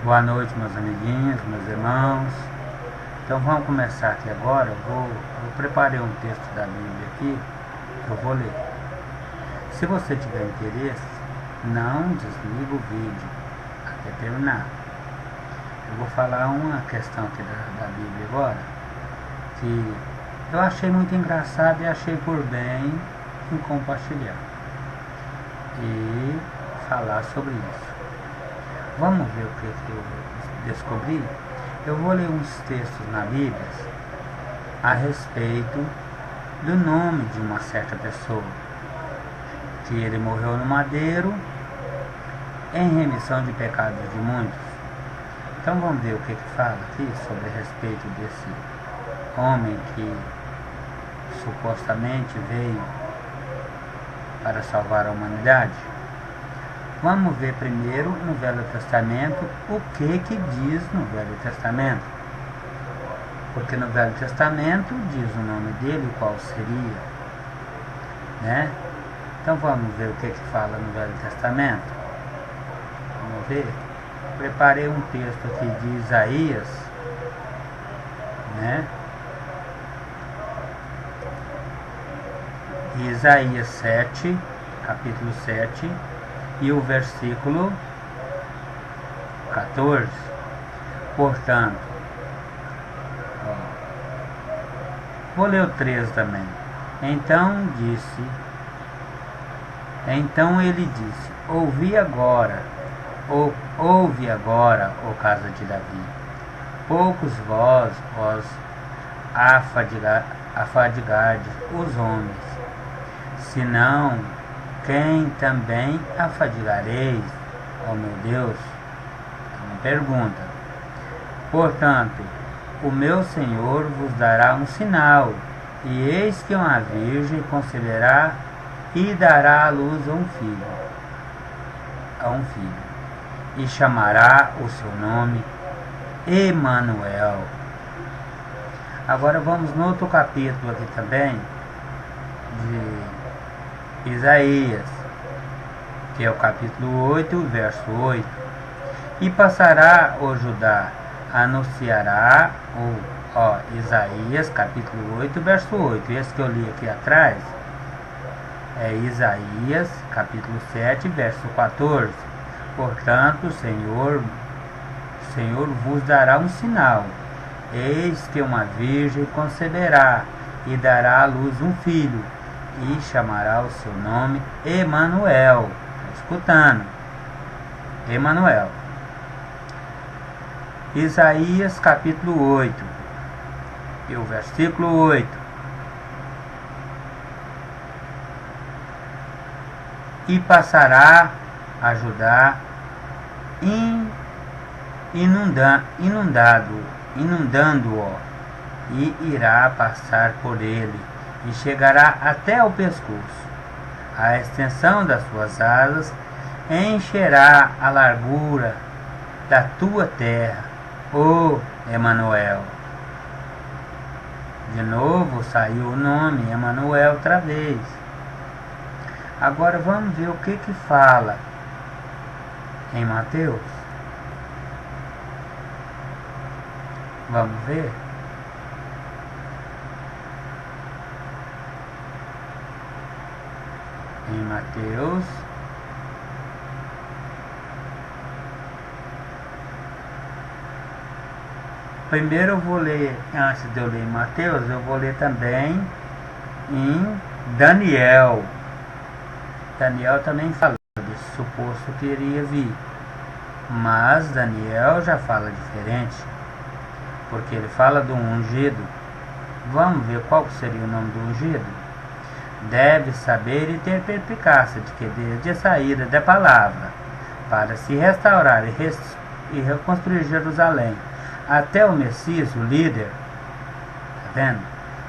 Boa noite, meus amiguinhos, meus irmãos. Então vamos começar aqui agora. Eu preparei um texto da Bíblia aqui que eu vou ler. Se você tiver interesse, não desliga o vídeo até terminar. Eu vou falar uma questão aqui da Bíblia agora que eu achei muito engraçado e achei por bem em compartilhar e falar sobre isso. Vamos ver o que eu descobri? Eu vou ler uns textos na Bíblia a respeito do nome de uma certa pessoa, que ele morreu no madeiro em remissão de pecados de muitos. Então vamos ver o que fala aqui sobre a respeito desse homem que supostamente veio para salvar a humanidade. Vamos ver primeiro no Velho Testamento o que diz no Velho Testamento. Porque no Velho Testamento diz o nome dele, qual seria, né? Então vamos ver o que fala no Velho Testamento. Vamos ver. Preparei um texto aqui de Isaías, né? Isaías 7, capítulo 7. E o versículo 14. Portanto, vou ler o 13 também. Então ele disse: ouve agora, ó casa de Davi, poucos vós afadigardes os homens, senão quem também afadigareis, ó meu Deus? Uma pergunta. Portanto, o meu Senhor vos dará um sinal, e eis que uma virgem conceberá e dará à luz a um filho, e chamará o seu nome Emanuel. Agora vamos no outro capítulo aqui também, de Isaías, que é o capítulo 8, verso 8. E passará o Judá, anunciará Isaías, capítulo 8, verso 8. Esse que eu li aqui atrás é Isaías, capítulo 7, verso 14. Portanto, o Senhor vos dará um sinal. Eis que uma virgem conceberá e dará à luz um filho, e chamará o seu nome Emanuel. Escutando, Emanuel. Isaías capítulo 8 e o versículo 8. E passará a Judá inundando-o, e irá passar por ele, e chegará até o pescoço. A extensão das suas asas encherá a largura da tua terra, ó Emanuel. De novo saiu o nome Emanuel outra vez. Agora vamos ver o que fala em Mateus. Vamos ver. Em Mateus, primeiro eu vou ler, antes de eu ler em Mateus, eu vou ler também em Daniel. Daniel também fala desse suposto que iria vir, mas Daniel já fala diferente, porque ele fala do ungido. Vamos ver qual seria o nome do ungido? Deve saber e ter perspicácia de que desde a saída da palavra para se restaurar e reconstruir Jerusalém até o Messias, o líder, tá vendo?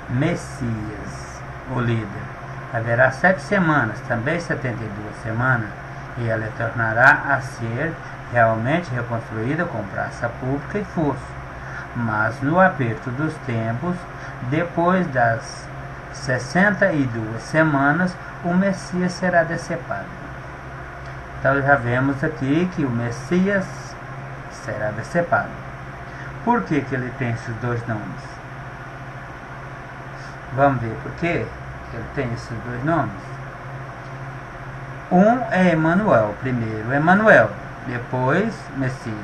Messias, o líder, haverá 7 semanas, também 72 semanas, e ela tornará a ser realmente reconstruída com praça pública e fosso. Mas no aperto dos tempos, depois das 62 semanas, o Messias será decepado. Então já vemos aqui que o Messias será decepado. Por que que ele tem esses dois nomes? Vamos ver por que ele tem esses dois nomes. Um é Emanuel, primeiro Emanuel, depois Messias.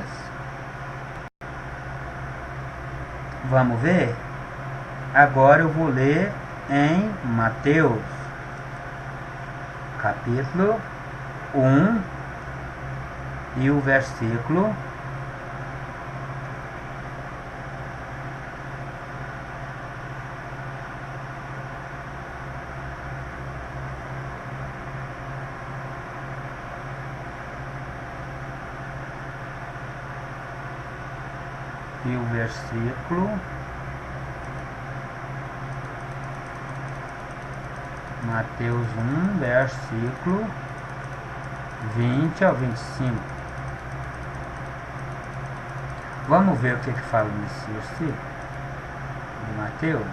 Vamos ver? Agora eu vou ler em Mateus, capítulo 1 e o versículo 20 ao 25. Vamos ver o que fala nesse versículo de Mateus.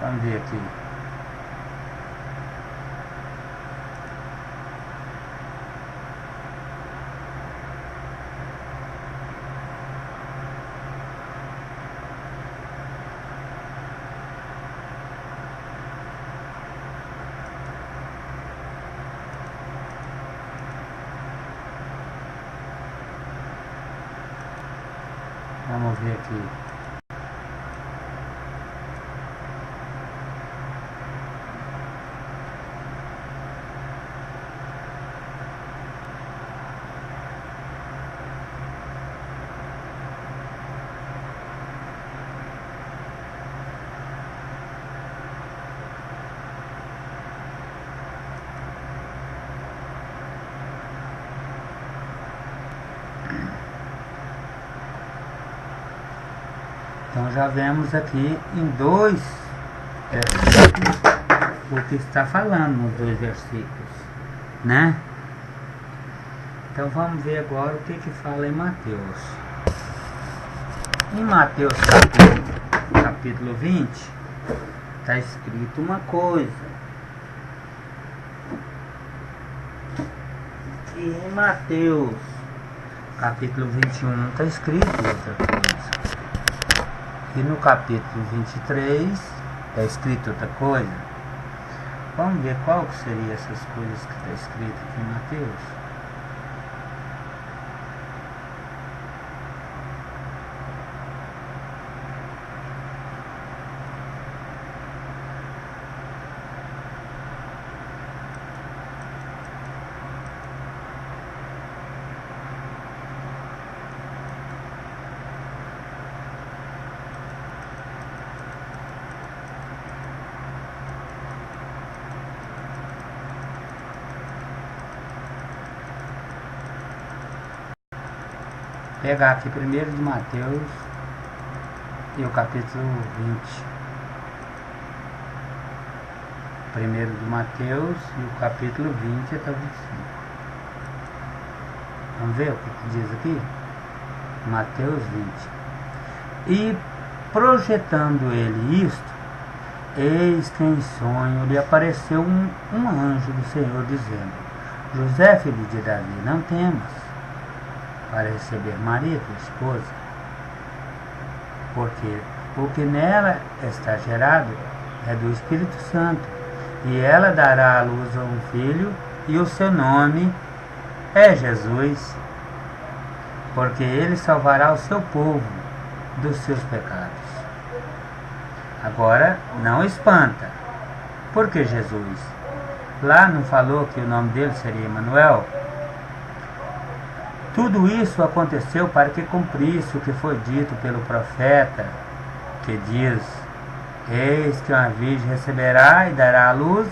Vamos ver aqui. Vamos ver aqui. Então já vemos aqui em dois versículos o que está falando nos dois versículos, né? Então vamos ver agora o que fala em Mateus. Em Mateus capítulo 20 está escrito uma coisa. E em Mateus capítulo 21 está escrito outra coisa. E no capítulo 23 está escrito outra coisa. Vamos ver qual que seria essas coisas que está escrito aqui em Mateus. Pegar aqui primeiro de Mateus e o capítulo 20. Primeiro de Mateus e o capítulo 20 até o 25. Vamos ver o que diz aqui? Mateus 20. E projetando ele isto, eis que em sonho lhe apareceu um anjo do Senhor, dizendo: José, filho de Davi, não temas para receber Maria, tua esposa, porque o que nela está gerado é do Espírito Santo, e ela dará à luz a um filho, e o seu nome é Jesus, porque ele salvará o seu povo dos seus pecados. Agora, não espanta, porque Jesus lá não falou que o nome dele seria Emanuel? Tudo isso aconteceu para que cumprisse o que foi dito pelo profeta, que diz: Eis que uma virgem receberá e dará à luz,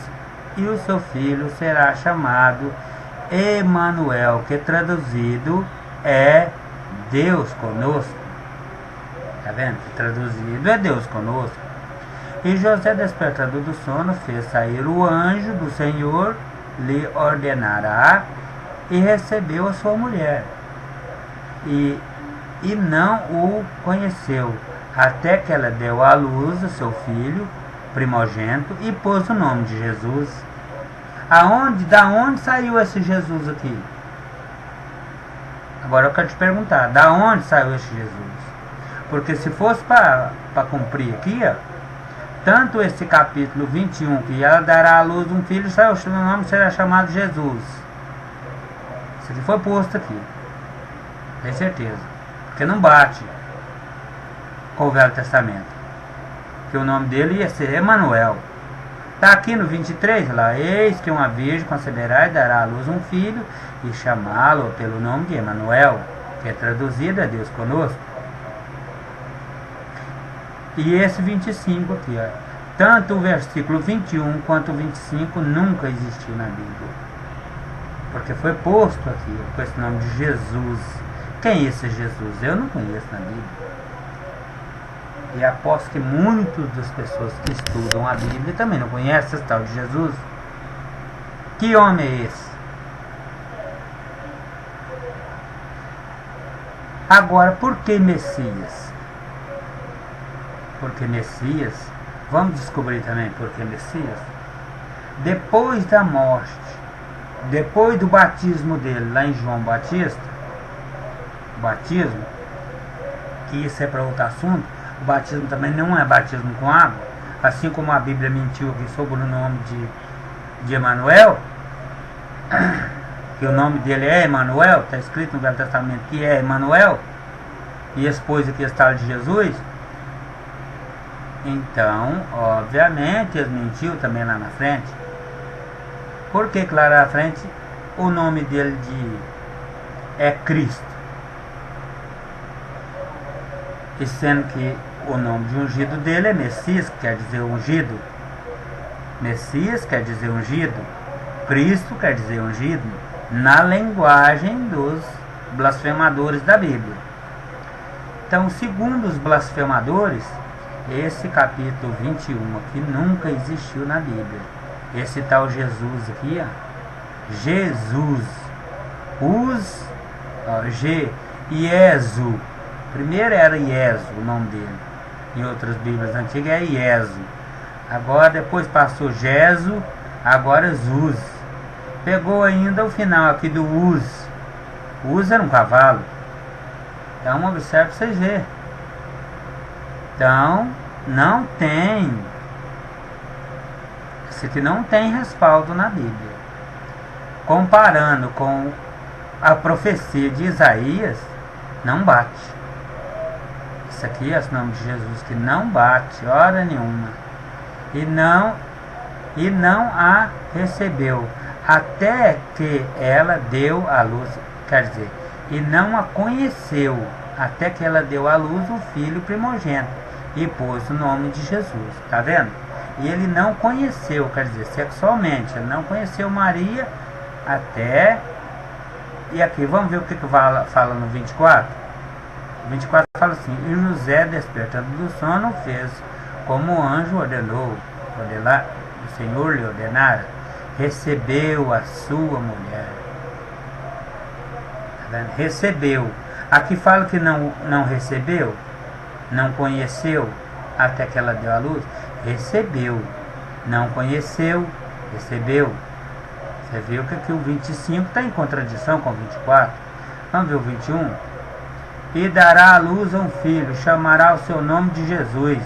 e o seu filho será chamado Emanuel, que traduzido é Deus conosco. Está vendo? Traduzido é Deus conosco. E José, despertado do sono, fez sair o anjo do Senhor, lhe ordenará, e recebeu a sua mulher. E não o conheceu, até que ela deu à luz o seu filho primogênito e pôs o nome de Jesus. Da onde saiu esse Jesus aqui? Agora eu quero te perguntar, da onde saiu esse Jesus? Porque se fosse para cumprir aqui, ó, tanto esse capítulo 21, que ela dará à luz um filho, seu nome será chamado Jesus. Isso aqui foi posto aqui, tem certeza, porque não bate com o Velho Testamento, que o nome dele ia ser Emanuel. Está aqui no 23, lá, eis que uma virgem conceberá e dará à luz um filho, e chamá-lo pelo nome de Emanuel, que é traduzido é Deus conosco. E esse 25 aqui, ó, tanto o versículo 21 quanto o 25 nunca existiu na Bíblia, porque foi posto aqui, ó, com esse nome de Jesus. Quem é esse Jesus? Eu não conheço na Bíblia. E aposto que muitas das pessoas que estudam a Bíblia também não conhecem esse tal de Jesus. Que homem é esse? Agora, por que Messias? Porque Messias, vamos descobrir também por que Messias. Depois da morte, depois do batismo dele, lá em João Batista, batismo, que isso é para outro assunto, o batismo também não é batismo com água, assim como a Bíblia mentiu aqui sobre o nome de Emanuel, que o nome dele é Emanuel, está escrito no Velho Testamento que é Emanuel, e expôs aqui a história de Jesus. Então, obviamente, eles mentiu também lá na frente. Por que lá na frente o nome dele é Cristo? E sendo que o nome de ungido dele é Messias, que quer dizer ungido. Messias quer dizer ungido. Cristo quer dizer ungido, na linguagem dos blasfemadores da Bíblia. Então, segundo os blasfemadores, esse capítulo 21 aqui nunca existiu na Bíblia. Esse tal Jesus aqui, ó, Jesus, Iesu. Primeiro era Iesu, o nome dele. Em outras Bíblias antigas é Iesu. Agora depois passou Jesu, agora Zuz. Pegou ainda o final aqui do Uz. Uz era um cavalo. Então observe para vocês verem. Então não tem. Isso aqui não tem respaldo na Bíblia. Comparando com a profecia de Isaías, não bate. Isso aqui é o nome de Jesus que não bate hora nenhuma. E não a recebeu até que ela deu à luz, quer dizer, e não a conheceu até que ela deu à luz o filho primogênito e pôs o nome de Jesus. Tá vendo? E ele não conheceu, quer dizer, sexualmente, ele não conheceu Maria até. E aqui, vamos ver o que fala no 24. O 24 fala assim: e José, despertando do sono, fez como o anjo ordenou, o Senhor lhe ordenara, recebeu a sua mulher. Tá vendo? Recebeu. Aqui fala que não recebeu, não conheceu até que ela deu à luz. Recebeu, não conheceu, recebeu. Você viu que aqui o 25 está em contradição com o 24. Vamos ver o 21. E dará à luz a um filho, chamará o seu nome de Jesus,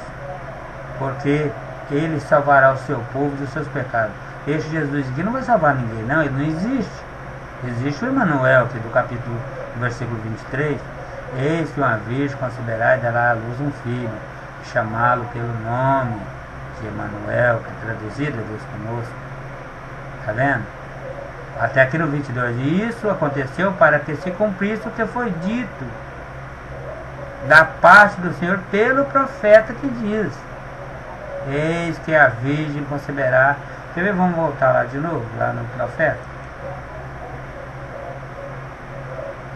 porque ele salvará o seu povo dos seus pecados. Este Jesus aqui não vai salvar ninguém, não, ele não existe. Existe o Emanuel, que é do capítulo, versículo 23. Eis que uma virgem conceberá e dará à luz um filho, chamá-lo pelo nome de Emanuel, que é traduzido é Deus conosco. Está vendo? Até aqui no 22. E isso aconteceu para que se cumprisse o que foi dito da parte do Senhor pelo profeta, que diz: eis que a virgem conceberá. Quer ver? Vamos voltar lá de novo, lá no profeta.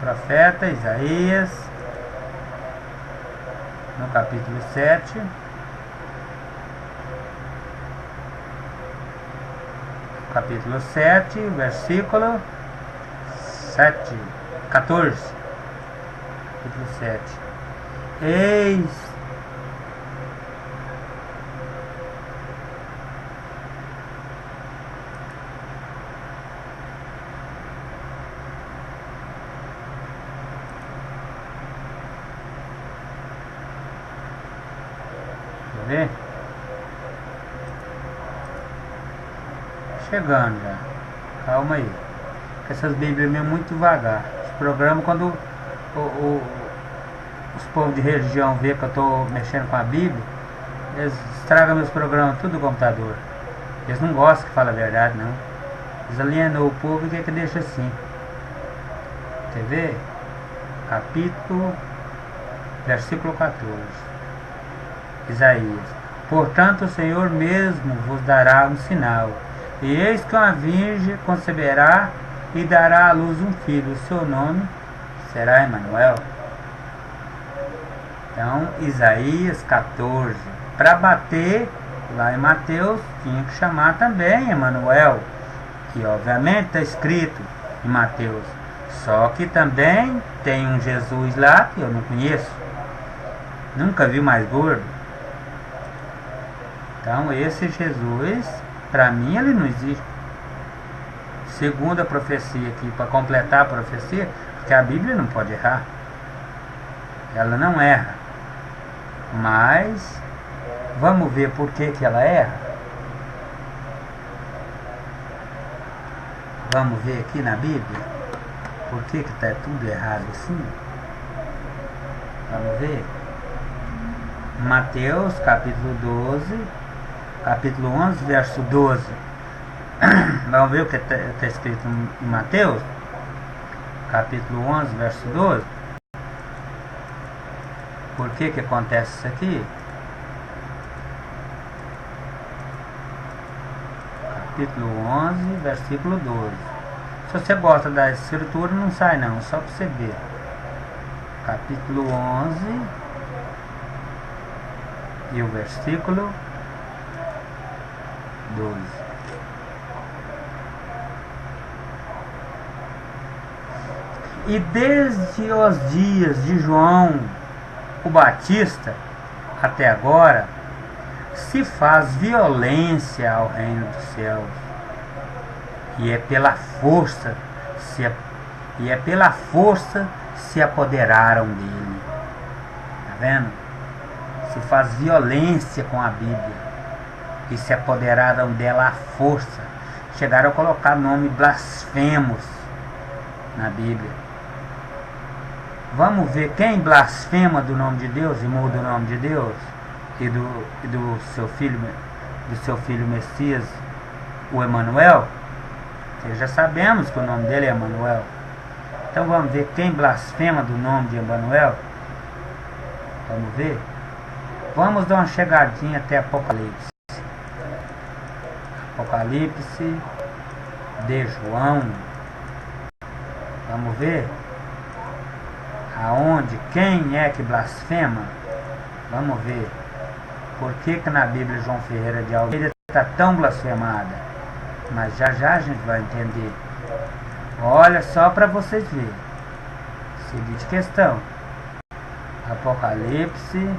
Profeta Isaías, no capítulo 7. Capítulo 7, versículo 14. Capítulo 7. Eis ver? Chegando já. Calma aí. Essas bíblias mesmo muito devagar. Os programas, quando os povos de religião vê que eu estou mexendo com a Bíblia, eles estragam meus programas tudo no computador. Eles não gostam que fale a verdade, não. Eles alienam o povo e quer que deixa assim. Quer ver? Capítulo, versículo 14. Isaías. Portanto, o Senhor mesmo vos dará um sinal. E eis que uma virgem conceberá e dará à luz um filho. O seu nome será Emanuel. Então, Isaías 14. Para bater lá em Mateus, tinha que chamar também Emanuel, que obviamente está escrito em Mateus. Só que também tem um Jesus lá que eu não conheço. Nunca vi mais gordo. Então, esse Jesus, para mim, ele não existe. Segundo a profecia aqui, para completar a profecia, porque a Bíblia não pode errar. Ela não erra. Mas vamos ver por que ela erra. Vamos ver aqui na Bíblia por que está tudo errado assim. Vamos ver. Mateus capítulo 12, capítulo 11, verso 12. Vamos ver o que está escrito em Mateus capítulo 11, verso 12. Por que acontece isso aqui? Capítulo 11, versículo 12. Se você gosta da escritura, não sai não, só para você ver. Capítulo 11 e o versículo 12. E desde os dias de João o Batista até agora se faz violência ao reino dos céus, e é pela força se apoderaram dele. Tá vendo? Se faz violência com a Bíblia e se apoderaram dela à força. Chegaram a colocar nome blasfemos na Bíblia. Vamos ver quem blasfema do nome de Deus e muda o nome de Deus e do seu filho Messias, o Emanuel. Já sabemos que o nome dele é Emanuel. Então vamos ver quem blasfema do nome de Emanuel. Vamos ver. Vamos dar uma chegadinha até Apocalipse. Apocalipse de João. Vamos ver aonde, quem é que blasfema. Vamos ver por que na Bíblia João Ferreira de Almeida está tão blasfemada. Mas já a gente vai entender. Olha só para vocês verem. Seguinte questão. Apocalipse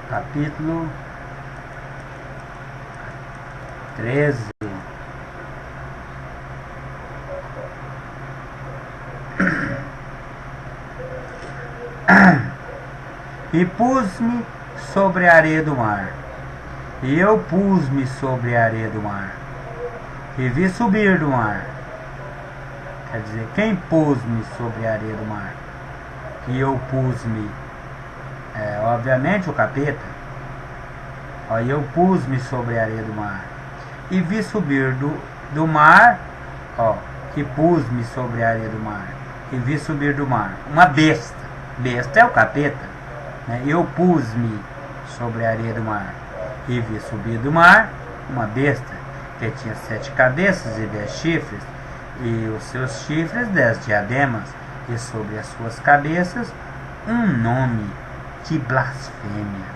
capítulo 13. E pus-me sobre a areia do mar. E eu pus-me sobre a areia do mar. E vi subir do mar. Quer dizer, quem pôs-me sobre a areia do mar? E eu pus-me, obviamente o capeta. E eu pus-me sobre a areia do mar. E vi subir do mar, e pus-me sobre a areia do mar. E vi subir do mar uma besta. Besta é o capeta. Eu pus-me sobre a areia do mar. E vi subir do mar uma besta que tinha 7 cabeças e 10 chifres, e os seus chifres 10 diademas, e sobre as suas cabeças um nome de blasfêmia.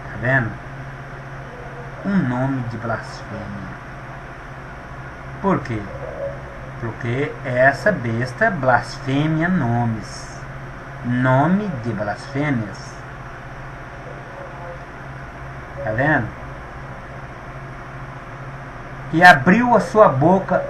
Tá vendo? Um nome de blasfêmia. Por quê? Porque essa besta blasfêmia nomes. Nome de blasfêmias. Tá vendo? E abriu a sua boca,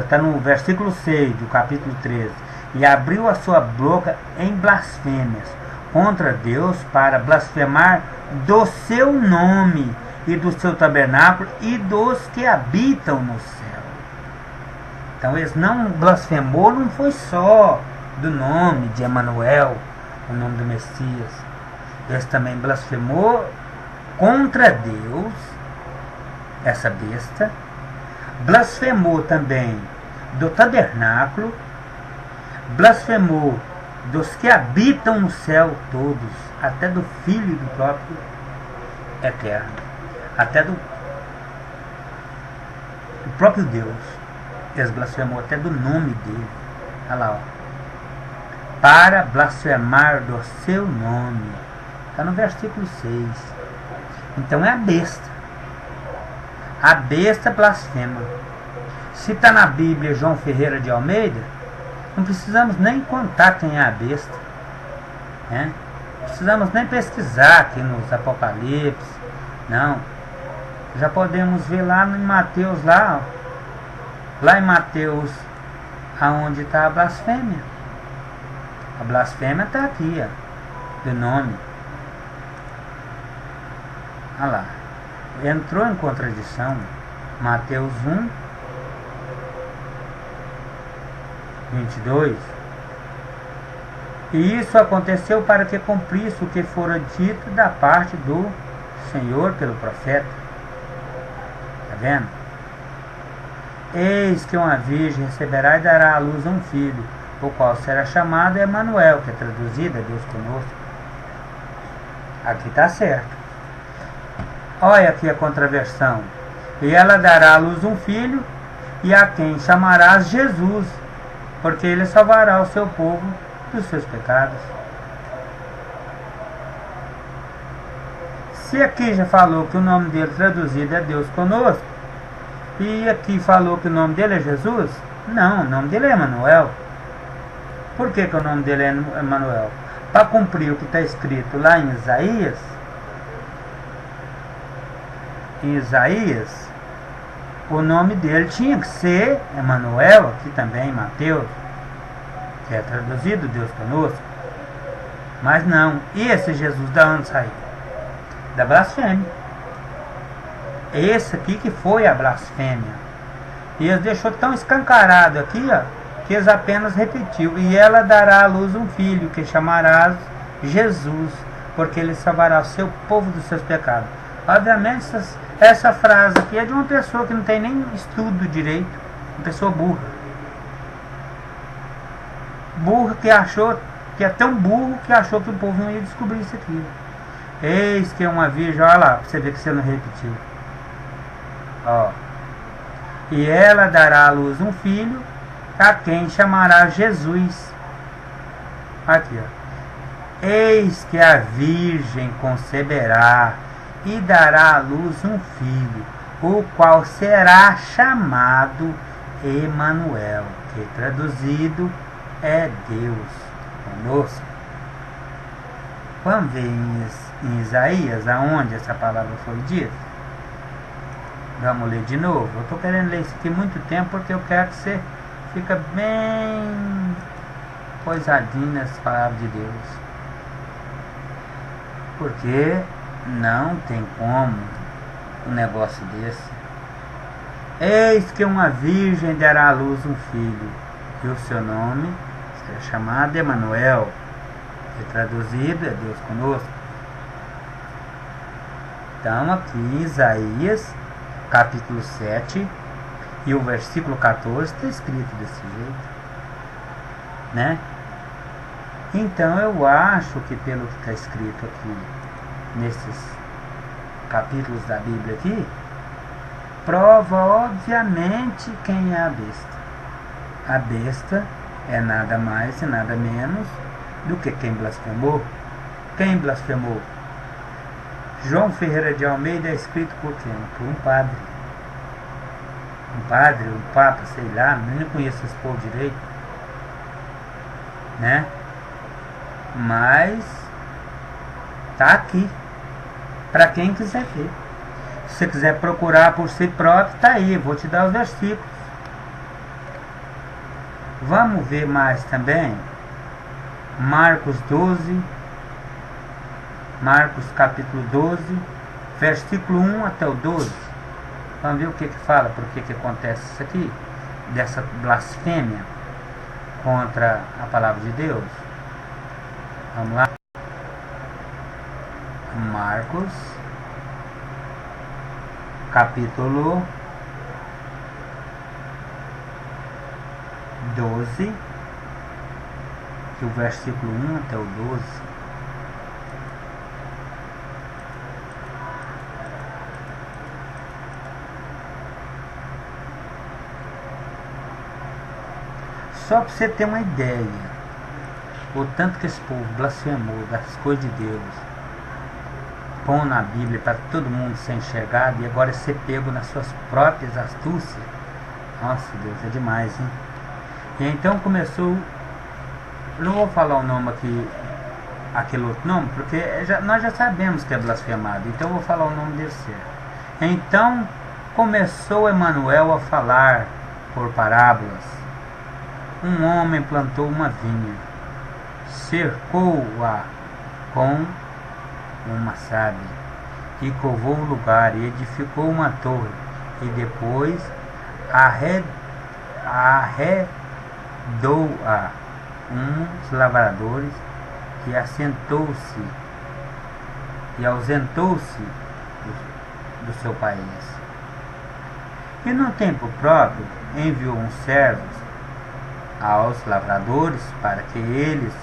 está no versículo 6 do capítulo 13. e abriu a sua boca em blasfêmias contra Deus para blasfemar do seu nome e do seu tabernáculo e dos que habitam no céu. Então eles não blasfemou, não foi só do nome de Emanuel, o nome do Messias. Eles também blasfemou contra Deus, essa besta, blasfemou também do tabernáculo, blasfemou dos que habitam no céu todos, até do Filho do próprio Eterno, até do próprio Deus. Eles blasfemou até do nome dele. Olha lá, ó. Para blasfemar do seu nome. Está no versículo 6. Então é a besta. A besta blasfema. Se está na Bíblia João Ferreira de Almeida, não precisamos nem contar quem é a besta, né? Não precisamos nem pesquisar aqui nos Apocalipse. Não. Já podemos ver lá em Mateus, lá em Mateus, aonde está a blasfêmia. A blasfêmia está aqui, ó, do nome. Olha lá. Entrou em contradição. Mateus 1, 22. E isso aconteceu para que cumprisse o que fora dito da parte do Senhor pelo profeta. Está vendo? Eis que uma virgem receberá e dará à luz um filho, o qual será chamado Emanuel, que é traduzido, é Deus conosco. Aqui está certo. Olha aqui a contraversão. E ela dará à luz um filho, e a quem chamarás Jesus, porque ele salvará o seu povo dos seus pecados. Se aqui já falou que o nome dele traduzido é Deus conosco, e aqui falou que o nome dele é Jesus, não, o nome dele é Emanuel. Por que o nome dele é Emanuel? Para cumprir o que está escrito lá em Isaías. Em Isaías, o nome dele tinha que ser Emanuel, aqui também em Mateus, que é traduzido Deus conosco. Mas não. E esse Jesus da onde saiu? Da blasfêmia. Esse aqui que foi a blasfêmia. E eles deixou tão escancarado aqui, ó, que eles apenas repetiu. E ela dará à luz um filho, que chamarás Jesus, porque ele salvará o seu povo dos seus pecados. Obviamente essa frase aqui é de uma pessoa que não tem nem estudo direito. Uma pessoa burra. Burra que achou, que é tão burro que achou que o povo não ia descobrir isso aqui. Eis que uma virgem, olha lá, pra você ver que você não repetiu. Ó. E ela dará à luz um filho, a quem chamará Jesus. Aqui, ó. Eis que a virgem conceberá e dará à luz um filho, o qual será chamado Emanuel, que traduzido é Deus conosco. Vamos ver em Isaías, aonde essa palavra foi dita. Vamos ler de novo. Eu estou querendo ler isso aqui muito tempo, porque eu quero que você fique bem coisadinho nessa palavra de Deus. Porque não tem como um negócio desse. Eis que uma virgem dará à luz um filho, e o seu nome será chamado Emanuel, que traduzido é Deus conosco. Então aqui em Isaías capítulo 7 e o versículo 14 está escrito desse jeito, né? Então eu acho que pelo que está escrito aqui nesses capítulos da Bíblia aqui, prova obviamente quem é a besta. A besta é nada mais e nada menos do que quem blasfemou. Quem blasfemou? João Ferreira de Almeida é escrito por quem? Por um padre. Um padre, um papa, sei lá, nem conheço esse povo direito, né? Mas tá aqui para quem quiser ver. Se você quiser procurar por si próprio, tá aí, vou te dar os versículos. Vamos ver mais também Marcos 12, Marcos capítulo 12, versículo 1 até o 12. Vamos ver o que fala, por que acontece isso aqui, dessa blasfêmia contra a palavra de Deus. Vamos lá. Marcos capítulo 12, do versículo 1 até o 12. Só para você ter uma ideia, o tanto que esse povo blasfemou das coisas de Deus, põe na Bíblia para todo mundo ser enxergado, e agora ser pego nas suas próprias astúcias. Nossa, Deus, é demais, hein? E então começou, não vou falar o nome aqui, aquele outro nome, porque nós já sabemos que é blasfemado, então eu vou falar o nome dele certo. Então começou Emanuel a falar por parábolas. Um homem plantou uma vinha, cercou-a com uma sábia, e covou o lugar, e edificou uma torre, e depois arredou-a uns lavradores, e assentou-se e ausentou-se do seu país. E no tempo próprio enviou uns servos aos lavradores para que eles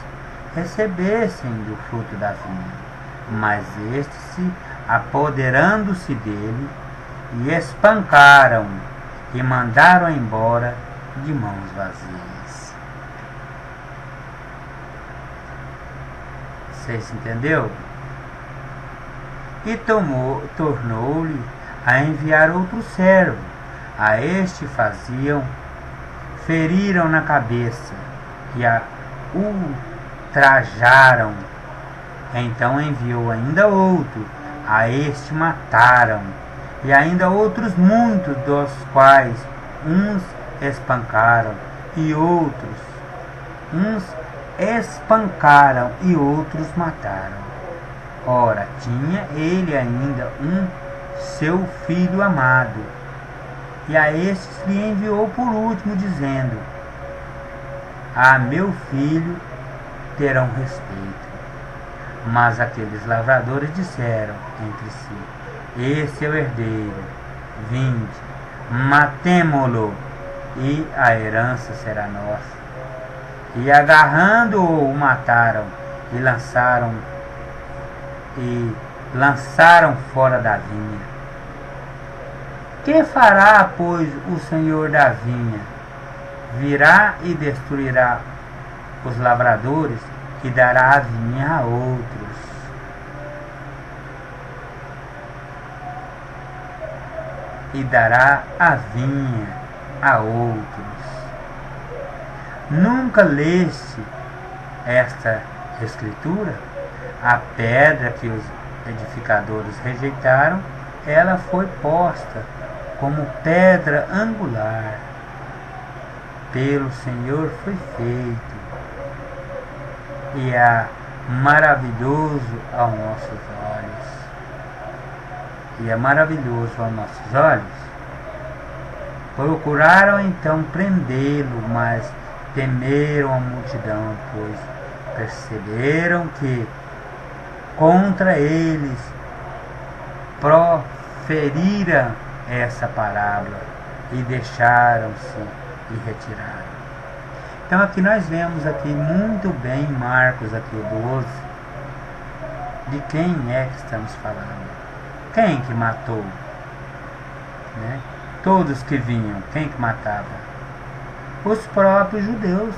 recebessem do fruto da vinha. Mas estes, se apoderando-se dele, e espancaram e mandaram embora de mãos vazias. Vocês entenderam? E tornou-lhe a enviar outro servo. A este faziam, feriram na cabeça e a ultrajaram. Então enviou ainda outro, a este mataram, e ainda outros muitos, dos quais uns espancaram e outros mataram. Ora, tinha ele ainda um seu filho amado, e a estes lhe enviou por último, dizendo: a meu filho terão respeito. Mas aqueles lavradores disseram entre si: esse é o herdeiro, vinde, matemo-lo, e a herança será nossa. E agarrando-o, o mataram e lançaram fora da vinha. Que fará, pois, o senhor da vinha? Virá e destruirá os lavradores e dará a vinha a outros. E dará a vinha a outros. Nunca leste esta escritura? A pedra que os edificadores rejeitaram, ela foi posta como pedra angular. Pelo Senhor foi feito, e é maravilhoso aos nossos olhos. E é maravilhoso aos nossos olhos. Procuraram então prendê-lo, mas temeram a multidão, pois perceberam que contra eles proferiram essa parábola, e deixaram-se e retiraram. Então aqui nós vemos aqui muito bem Marcos aqui o 12, de quem é que estamos falando. Quem que matou? Né? Todos que vinham, quem que matava? Os próprios judeus,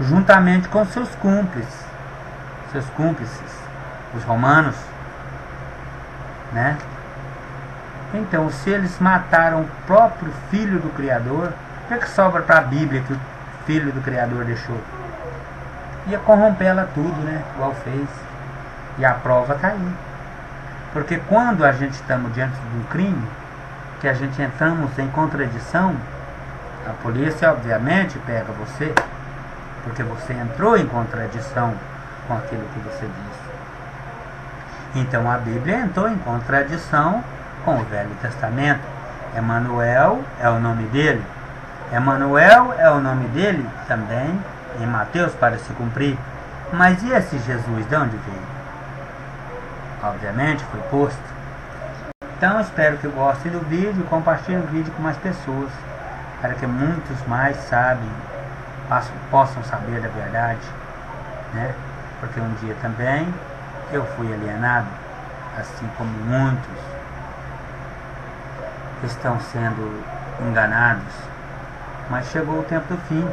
juntamente com seus cúmplices, os romanos, né? Então, se eles mataram o próprio filho do Criador, o que sobra para a Bíblia que o filho do Criador deixou? Ia corromper ela tudo, né? Igual fez. E a prova está aí. Porque quando a gente estamos diante de um crime, que a gente entramos em contradição, A polícia obviamente pega você, porque você entrou em contradição com aquilo que você disse. Então a Bíblia entrou em contradição com o Velho Testamento. Emanuel é o nome dele. Emanuel é o nome dele também em Mateus para se cumprir. Mas e esse Jesus, de onde veio? Obviamente foi posto. Então espero que gostem do vídeo e compartilhem o vídeo com mais pessoas, para que muitos mais possam saber da verdade, né? Porque um dia também eu fui alienado, assim como muitos estão sendo enganados. Mas chegou o tempo do fim.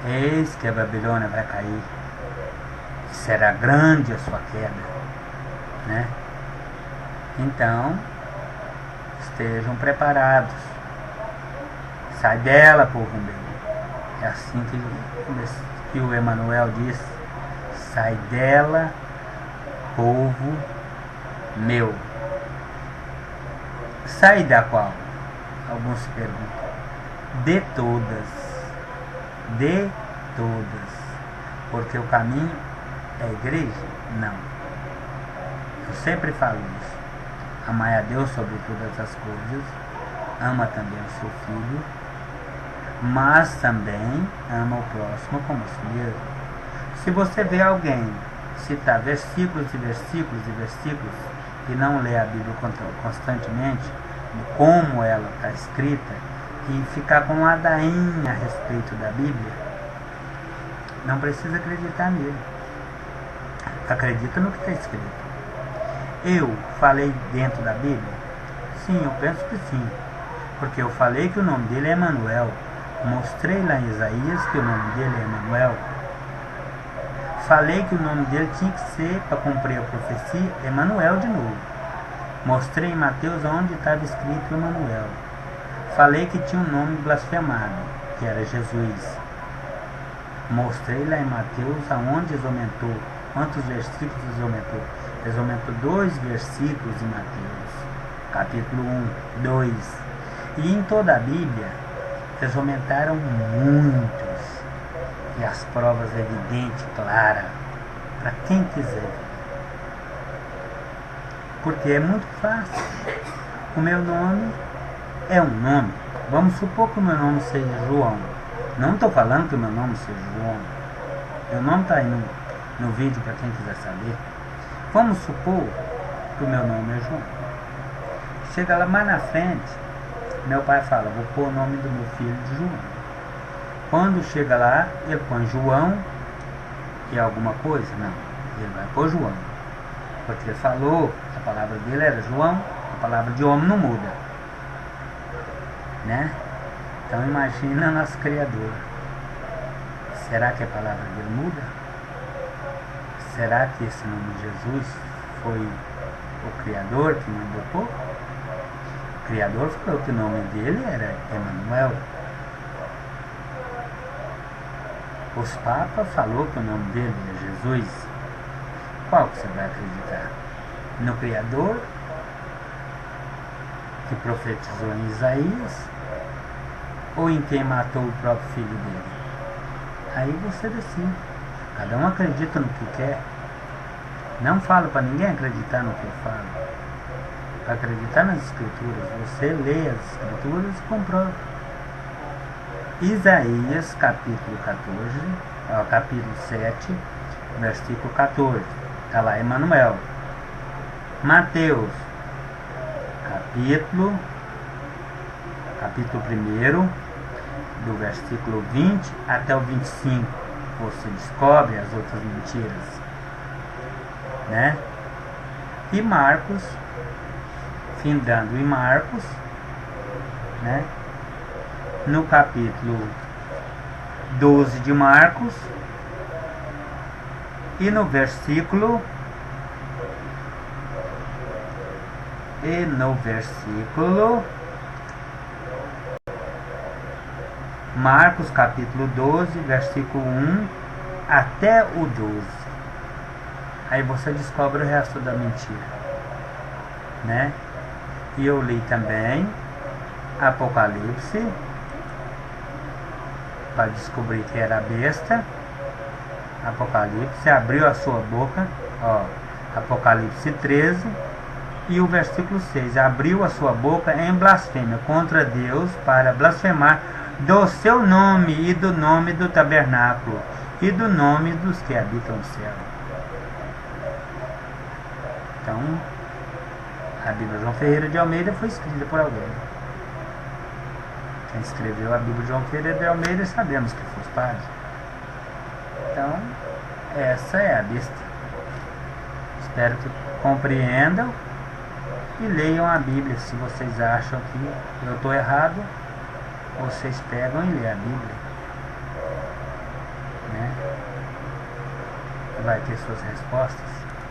Eis que a Babilônia vai cair. Será grande a sua queda, né? Então, estejam preparados. Sai dela, povo meu. É assim que o Emanuel diz. Sai dela, povo meu. Sai da qual? Alguns se perguntam. De todas. De todas. Porque o caminho é a igreja? Não. Eu sempre falo isso. Amai a Deus sobre todas as coisas. Ama também o seu filho. Mas também ama o próximo como a si mesmo. Se você vê alguém citar versículos e versículos e versículos e não lê a Bíblia constantemente, como ela está escrita, e ficar com uma ladainha a respeito da Bíblia, não precisa acreditar nele. Acredita no que está escrito. Eu falei dentro da Bíblia? Sim, eu penso que sim. Porque eu falei que o nome dele é Emanuel. Mostrei lá em Isaías que o nome dele é Emanuel. Falei que o nome dele tinha que ser, para cumprir a profecia, Emanuel de novo. Mostrei em Mateus onde estava escrito Emanuel. Falei que tinha um nome blasfemado, que era Jesus. Mostrei lá em Mateus aonde aumentou. Quantos versículos aumentou? Eles aumentou 2 versículos em Mateus, capítulo 1, 2. E em toda a Bíblia, eles aumentaram muitos. E as provas evidentes, claras, para quem quiser ver. Porque é muito fácil. O meu nome é um nome. Vamos supor que o meu nome seja João. Não estou falando que o meu nome seja João. Meu nome está aí no vídeo para quem quiser saber. Vamos supor que o meu nome é João. Chega lá mais na frente, meu pai fala, vou pôr o nome do meu filho de João. Quando chega lá, ele põe João e alguma coisa? Não, ele vai pôr João. Porque ele falou, a palavra dele era João, a palavra de homem não muda, né? Então imagina nosso Criador. Será que a palavra dele muda? Será que esse nome de Jesus foi o Criador que mandou pôr? O Criador falou que o nome dele era Emanuel. Os papas falou que o nome dele é Jesus. Qual que você vai acreditar? No Criador, que profetizou em Isaías, ou em quem matou o próprio filho dele? Aí você decide. Cada um acredita no que quer. Não falo para ninguém acreditar no que eu falo. Para acreditar nas Escrituras, você lê as Escrituras e comprova. Isaías capítulo 14, capítulo 7, versículo 14. Está lá Emanuel. Mateus capítulo 1, do versículo 20 até o 25. Você descobre as outras mentiras, né? E Marcos, findando em Marcos, né? No capítulo 12 de Marcos e no versículo Marcos capítulo 12, versículo 1 até o 12. Aí você descobre o resto da mentira, né? E eu li também Apocalipse para descobrir que era a besta. Apocalipse, abriu a sua boca, ó, Apocalipse 13, e o versículo 6, abriu a sua boca em blasfêmia contra Deus, para blasfemar do seu nome e do nome do tabernáculo e do nome dos que habitam o céu. Então, a Bíblia João Ferreira de Almeida foi escrita por alguém. Quem escreveu a Bíblia João Ferreira de Almeida sabemos que foi os padres. Então, essa é a besta. Espero que compreendam e leiam a Bíblia. Se vocês acham que eu estou errado, vocês pegam e lêem a Bíblia, né? Vai ter suas respostas.